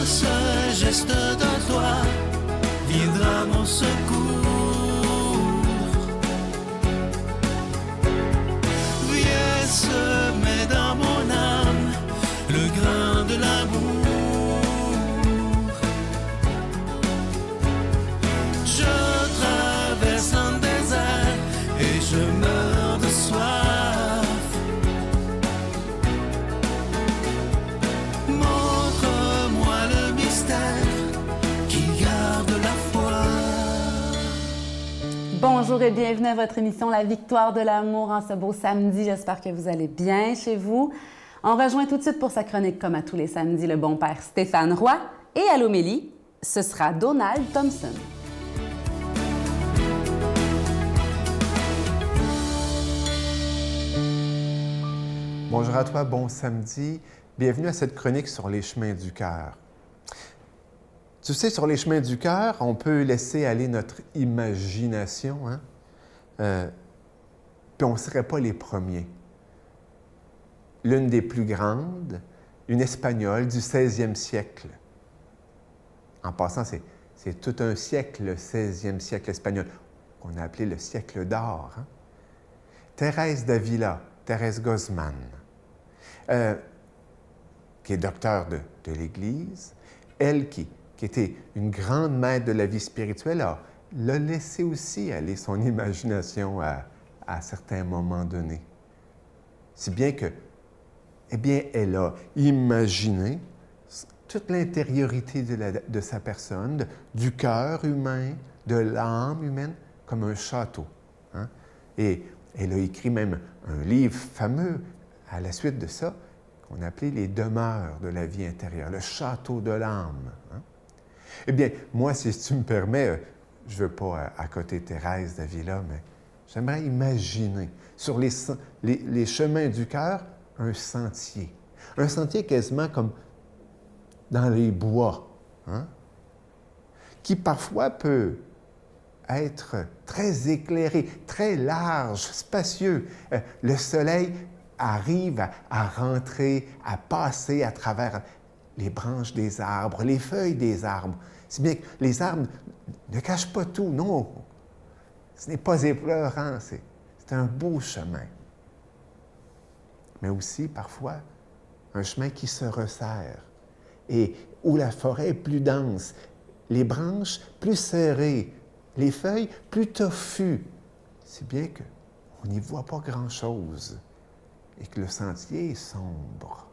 seul geste de toi viendra mon secours. Viens semer dans mon âme le grain de l'amour. Je traverse un désert et je meurs de soif. Montre-moi le mystère qui garde la foi. Bonjour et bienvenue à votre émission La Victoire de l'amour en ce beau samedi. J'espère que vous allez bien chez vous. On rejoint tout de suite pour sa chronique, comme à tous les samedis, le bon père Stéphane Roy. Et à l'homélie, ce sera Donald Thompson. Bonjour à toi, bon samedi. Bienvenue à cette chronique sur les chemins du cœur. Tu sais, sur les chemins du cœur, on peut laisser aller notre imagination, hein? Puis on ne serait pas les premiers. L'une des plus grandes, une Espagnole du 16e siècle. En passant, c'est tout un siècle, le 16e siècle espagnol, qu'on a appelé le siècle d'or. Hein? Thérèse d'Avila, Thérèse Guzmán, qui est docteur de l'Église, elle qui était une grande maître de la vie spirituelle, l'a laissé aussi aller son imagination à certains moments donnés. Si bien que, eh bien, elle a imaginé toute l'intériorité de sa personne, du cœur humain, de l'âme humaine, comme un château. Hein? Et elle a écrit même un livre fameux à la suite de ça, qu'on appelait les demeures de la vie intérieure, le château de l'âme. Hein? Eh bien, moi, si tu me permets, je ne veux pas à côté Thérèse d'Avila, mais j'aimerais imaginer sur les chemins du cœur un sentier quasiment comme dans les bois, hein? Qui parfois peut être très éclairé, très large, spacieux. Le soleil arrive à rentrer, à passer à travers les branches des arbres, les feuilles des arbres. Si bien que les arbres ne cachent pas tout, non. Ce n'est pas épeurant, c'est un beau chemin. Mais aussi, parfois, un chemin qui se resserre et où la forêt est plus dense, les branches plus serrées, les feuilles plus touffues, si bien qu'on n'y voit pas grand-chose et que le sentier est sombre.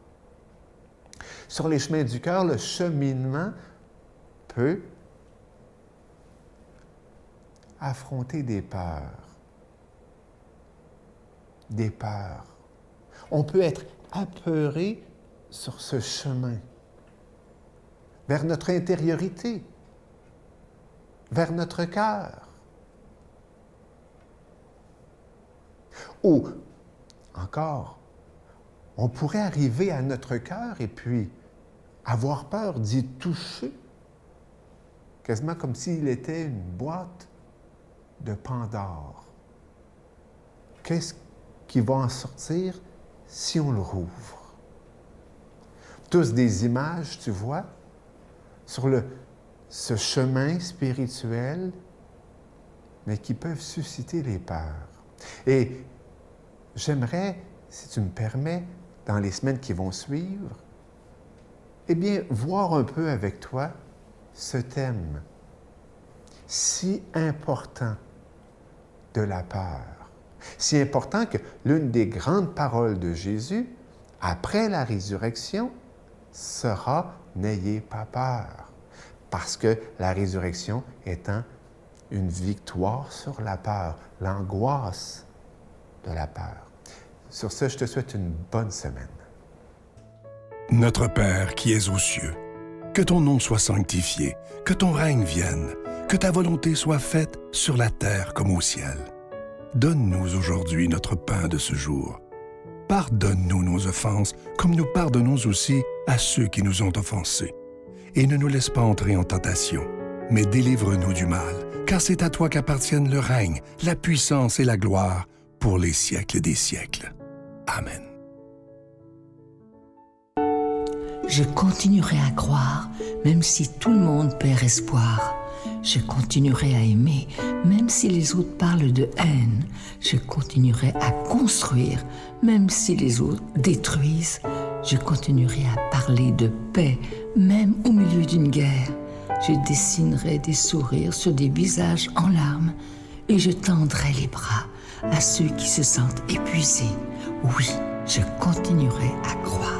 Sur les chemins du cœur, le cheminement peut affronter des peurs. Des peurs. On peut être apeuré sur ce chemin vers notre intériorité, vers notre cœur. Ou, encore, on pourrait arriver à notre cœur et puis avoir peur d'y toucher, quasiment comme s'il était une boîte de Pandore. Qu'est-ce qui va en sortir si on le rouvre? Tous des images, tu vois, sur ce chemin spirituel, mais qui peuvent susciter les peurs. Et j'aimerais, si tu me permets, dans les semaines qui vont suivre, eh bien, voir un peu avec toi ce thème si important de la peur. Si important que l'une des grandes paroles de Jésus, après la résurrection, sera « N'ayez pas peur », parce que la résurrection étant une victoire sur la peur, l'angoisse de la peur. Sur ce, je te souhaite une bonne semaine. Notre Père qui es aux cieux, que ton nom soit sanctifié, que ton règne vienne, que ta volonté soit faite sur la terre comme au ciel. Donne-nous aujourd'hui notre pain de ce jour. Pardonne-nous nos offenses, comme nous pardonnons aussi à ceux qui nous ont offensés. Et ne nous laisse pas entrer en tentation, mais délivre-nous du mal, car c'est à toi qu'appartiennent le règne, la puissance et la gloire pour les siècles des siècles. Amen. Je continuerai à croire, même si tout le monde perd espoir. Je continuerai à aimer, même si les autres parlent de haine. Je continuerai à construire, même si les autres détruisent. Je continuerai à parler de paix, même au milieu d'une guerre. Je dessinerai des sourires sur des visages en larmes et je tendrai les bras à ceux qui se sentent épuisés. Oui, je continuerai à croire.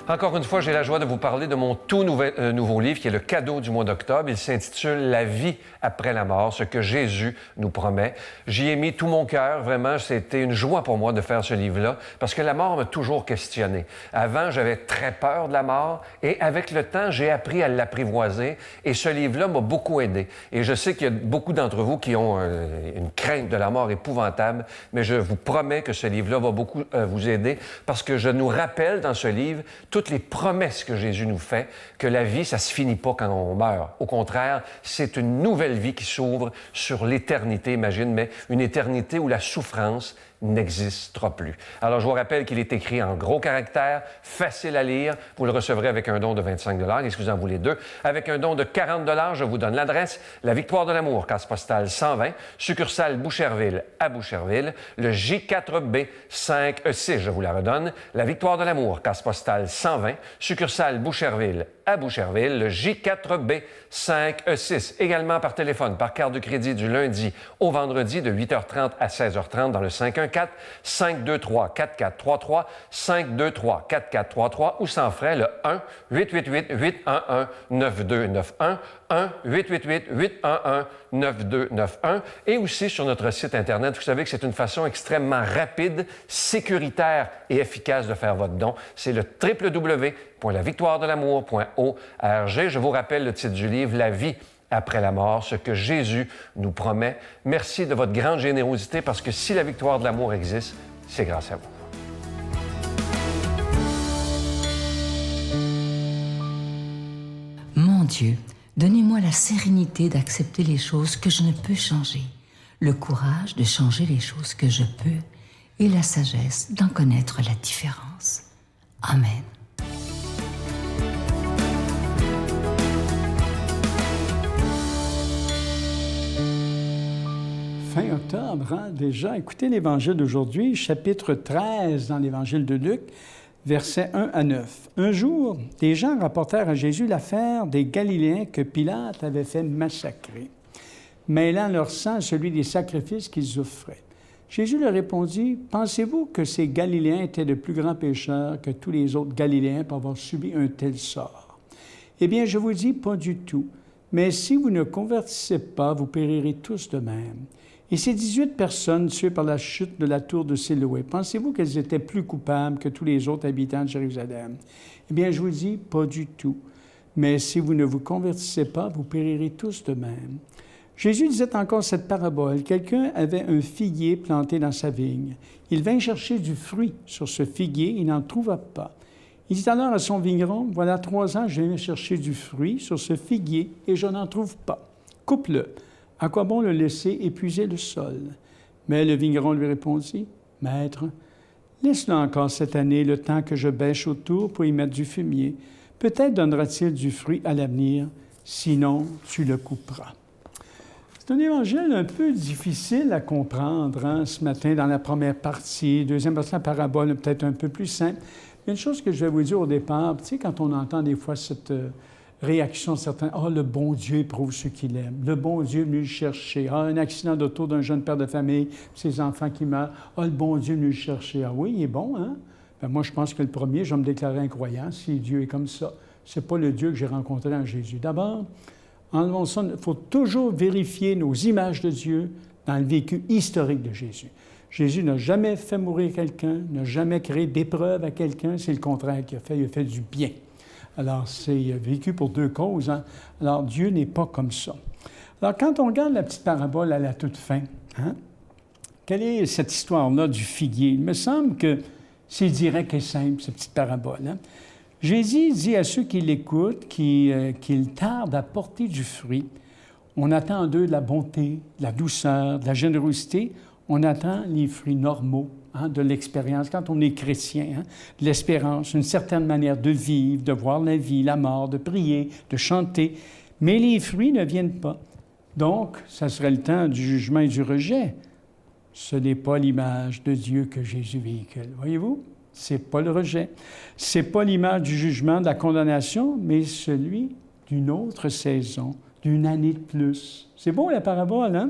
Encore une fois, j'ai la joie de vous parler de mon tout nouveau livre qui est le cadeau du mois d'octobre. Il s'intitule « La vie après la mort, ce que Jésus nous promet ». J'y ai mis tout mon cœur. Vraiment, c'était une joie pour moi de faire ce livre-là parce que la mort m'a toujours questionné. Avant, j'avais très peur de la mort et avec le temps, j'ai appris à l'apprivoiser et ce livre-là m'a beaucoup aidé. Et je sais qu'il y a beaucoup d'entre vous qui ont une crainte de la mort épouvantable, mais je vous promets que ce livre-là va beaucoup vous aider parce que je nous rappelle dans ce livre toutes les promesses que Jésus nous fait, que la vie, ça se finit pas quand on meurt. Au contraire, c'est une nouvelle vie qui s'ouvre sur l'éternité, imagine, mais une éternité où la souffrance n'existera plus. Alors, je vous rappelle qu'il est écrit en gros caractères, facile à lire. Vous le recevrez avec un don de 25 $, et si vous en voulez deux. Avec un don de 40 $, je vous donne l'adresse. La Victoire de l'amour, case postale 120, succursale Boucherville à Boucherville. Le J4B 5E6, je vous la redonne. La Victoire de l'amour, case postale 120, succursale Boucherville à Boucherville. Le J4B 5E6. Également par téléphone, par carte de crédit du lundi au vendredi de 8h30 à 16h30 dans le 514-523-4433, 523-4433 ou sans frais le 1-888-811-9291, 1-888-811-9291 et aussi sur notre site Internet. Vous savez que c'est une façon extrêmement rapide, sécuritaire et efficace de faire votre don. C'est le www.lavictoiredelamour.org. Je vous rappelle le titre du livre, La vie après la mort, ce que Jésus nous promet. Merci de votre grande générosité parce que si la victoire de l'amour existe, c'est grâce à vous. Mon Dieu, donnez-moi la sérénité d'accepter les choses que je ne peux changer, le courage de changer les choses que je peux et la sagesse d'en connaître la différence. Amen. Fin octobre, hein, déjà. Écoutez l'Évangile d'aujourd'hui, chapitre 13 dans l'Évangile de Luc, versets 1 à 9. Un jour, des gens rapportèrent à Jésus l'affaire des Galiléens que Pilate avait fait massacrer, mêlant leur sang à celui des sacrifices qu'ils offraient. Jésus leur répondit, « Pensez-vous que ces Galiléens étaient de plus grands pécheurs que tous les autres Galiléens pour avoir subi un tel sort? Eh bien, je vous dis, pas du tout. Mais si vous ne convertissez pas, vous périrez tous de même. » Et ces 18 personnes tuées par la chute de la tour de Siloé, pensez-vous qu'elles étaient plus coupables que tous les autres habitants de Jérusalem? Eh bien, je vous dis, pas du tout. Mais si vous ne vous convertissez pas, vous périrez tous de même. Jésus disait encore cette parabole. Quelqu'un avait un figuier planté dans sa vigne. Il vint chercher du fruit sur ce figuier, il n'en trouva pas. Il dit alors à son vigneron, « Voilà 3 ans, je viens chercher du fruit sur ce figuier et je n'en trouve pas. Coupe-le. À quoi bon le laisser épuiser le sol? » Mais le vigneron lui répondit, « Maître, laisse-le encore cette année le temps que je bêche autour pour y mettre du fumier. Peut-être donnera-t-il du fruit à l'avenir, sinon tu le couperas. » C'est un évangile un peu difficile à comprendre hein, ce matin dans la première partie. Deuxième partie de la parabole, peut-être un peu plus simple. Il y a une chose que je vais vous dire au départ, tu sais, quand on entend des fois cette réaction de certains, « Ah, le bon Dieu éprouve ceux qu'il aime. Le bon Dieu est venu le chercher. Ah, un accident d'auto d'un jeune père de famille, ses enfants qui meurent. Ah, le bon Dieu est venu le chercher. Ah oui, il est bon, hein? Ben, moi, je pense que le premier, je vais me déclarer incroyant si Dieu est comme ça. C'est pas le Dieu que j'ai rencontré en Jésus. D'abord, enlevons ça, il faut toujours vérifier nos images de Dieu dans le vécu historique de Jésus. Jésus n'a jamais fait mourir quelqu'un, n'a jamais créé d'épreuve à quelqu'un. C'est le contraire qu'il a fait. Il a fait du bien. Alors, c'est vécu pour 2 causes. Hein? Alors, Dieu n'est pas comme ça. Alors, quand on regarde la petite parabole à la toute fin, hein? Quelle est cette histoire-là du figuier? Il me semble que c'est direct et simple, cette petite parabole. Hein? Jésus dit à ceux qui l'écoutent qu'il tarde à porter du fruit. On attend d'eux de la bonté, de la douceur, de la générosité. On attend les fruits normaux de l'expérience, quand on est chrétien, de l'espérance, une certaine manière de vivre, de voir la vie, la mort, de prier, de chanter. Mais les fruits ne viennent pas. Donc, ça serait le temps du jugement et du rejet. Ce n'est pas l'image de Dieu que Jésus véhicule. Voyez-vous? C'est pas le rejet. C'est pas l'image du jugement, de la condamnation, mais celui d'une autre saison, d'une année de plus. C'est beau la parabole, hein?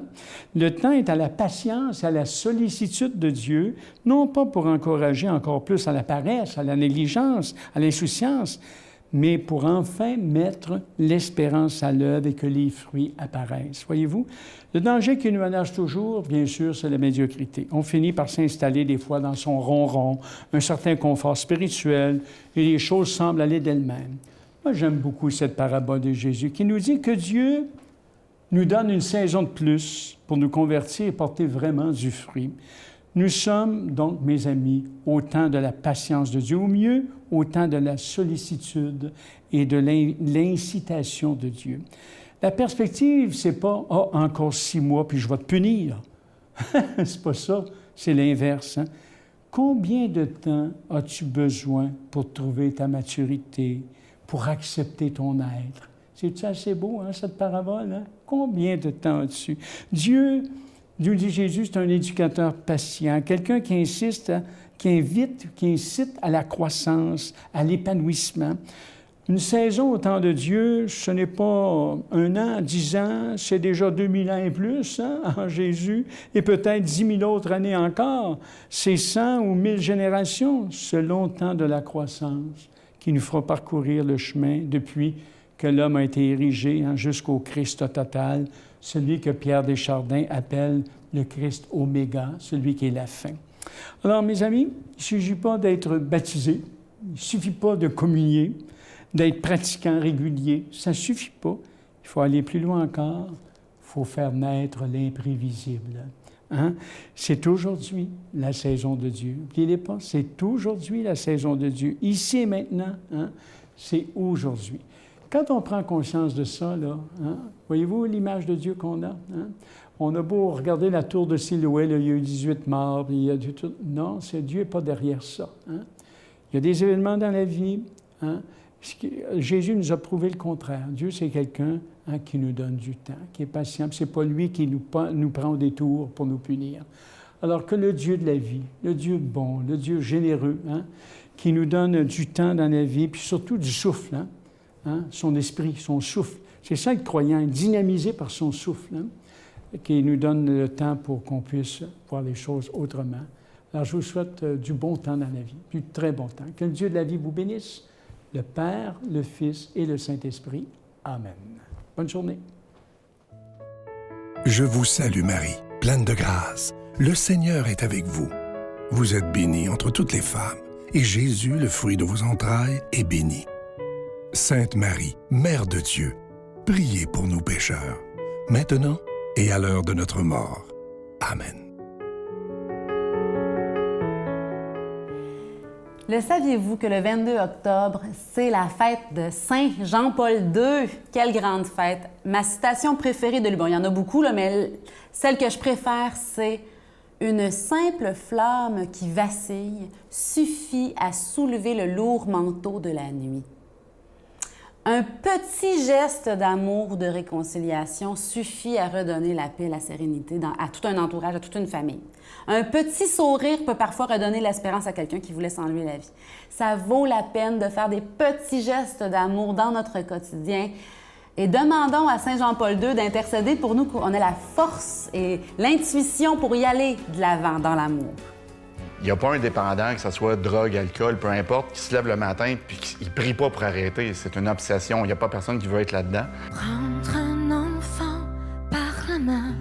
Le temps est à la patience, à la sollicitude de Dieu, non pas pour encourager encore plus à la paresse, à la négligence, à l'insouciance, mais pour enfin mettre l'espérance à l'œuvre et que les fruits apparaissent. Voyez-vous? Le danger qui nous menace toujours, bien sûr, c'est la médiocrité. On finit par s'installer des fois dans son ronron, un certain confort spirituel, et les choses semblent aller d'elles-mêmes. Moi, j'aime beaucoup cette parabole de Jésus qui nous dit que Dieu nous donne une saison de plus pour nous convertir et porter vraiment du fruit. Nous sommes donc, mes amis, au temps de la patience de Dieu, au mieux, au temps de la sollicitude et de l'incitation de Dieu. La perspective, c'est pas « Ah, encore 6 mois, puis je vais te punir ». C'est pas ça, c'est l'inverse. Hein? Combien de temps as-tu besoin pour trouver ta maturité, pour accepter ton être? C'est-tu assez beau, hein, cette parabole? Hein? Combien de temps as-tu? Dieu, nous dit Jésus, c'est un éducateur patient, quelqu'un qui insiste, qui incite à la croissance, à l'épanouissement. Une saison au temps de Dieu, ce n'est pas 1 an, 10 ans, c'est déjà 2000 ans et plus, hein, en Jésus, et peut-être 10 000 autres années encore. C'est 100 ou 1000 générations, ce long temps de la croissance qui nous fera parcourir le chemin depuis que l'homme a été érigé jusqu'au Christ total, celui que Pierre Deschardins appelle le Christ oméga, celui qui est la fin. Alors, mes amis, il ne suffit pas d'être baptisé, il ne suffit pas de communier, d'être pratiquant régulier, ça ne suffit pas. Il faut aller plus loin encore, il faut faire naître l'imprévisible. Hein? C'est aujourd'hui la saison de Dieu. N'oubliez pas, c'est aujourd'hui la saison de Dieu. Ici et maintenant, hein? C'est aujourd'hui. Quand on prend conscience de ça, là, hein? Voyez-vous l'image de Dieu qu'on a? Hein? On a beau regarder la tour de Siloé, là, il y a eu 18 morts, puis il y a du tout. Non, Dieu n'est pas derrière ça. Hein? Il y a des événements dans la vie. Hein? Jésus nous a prouvé le contraire. Dieu, c'est quelqu'un qui nous donne du temps, qui est patient. Ce n'est pas lui qui nous prend au détour pour nous punir. Alors que le Dieu de la vie, le Dieu bon, le Dieu généreux, hein, qui nous donne du temps dans la vie, puis surtout du souffle, hein, son esprit, son souffle. C'est ça le croyant, dynamisé par son souffle, hein, qui nous donne le temps pour qu'on puisse voir les choses autrement. Alors, je vous souhaite du bon temps dans la vie, du très bon temps. Que le Dieu de la vie vous bénisse, le Père, le Fils et le Saint-Esprit. Amen. Bonne journée. Je vous salue Marie, pleine de grâce. Le Seigneur est avec vous. Vous êtes bénie entre toutes les femmes, et Jésus, le fruit de vos entrailles, est béni. Sainte Marie, Mère de Dieu, priez pour nous pécheurs, maintenant et à l'heure de notre mort. Amen. Le saviez-vous que le 22 octobre, c'est la fête de Saint Jean-Paul II? Quelle grande fête! Ma citation préférée de lui, bon, il y en a beaucoup, là, mais celle que je préfère, c'est « Une simple flamme qui vacille suffit à soulever le lourd manteau de la nuit. » Un petit geste d'amour ou de réconciliation suffit à redonner la paix et la sérénité à tout un entourage, à toute une famille. Un petit sourire peut parfois redonner l'espérance à quelqu'un qui voulait s'enlever la vie. Ça vaut la peine de faire des petits gestes d'amour dans notre quotidien. Et demandons à Saint Jean-Paul II d'intercéder pour nous, qu'on ait la force et l'intuition pour y aller de l'avant dans l'amour. Il n'y a pas un dépendant, que ce soit drogue, alcool, peu importe, qui se lève le matin et qui ne prie pas pour arrêter. C'est une obsession. Il n'y a pas personne qui veut être là-dedans. Prendre un enfant par la main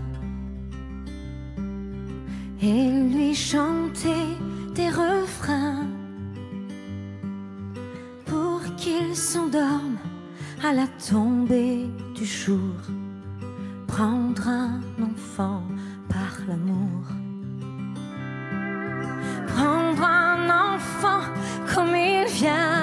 et lui chanter des refrains pour qu'il s'endorme à la tombée du jour. Prendre un enfant par l'amour. Prendre un enfant comme il vient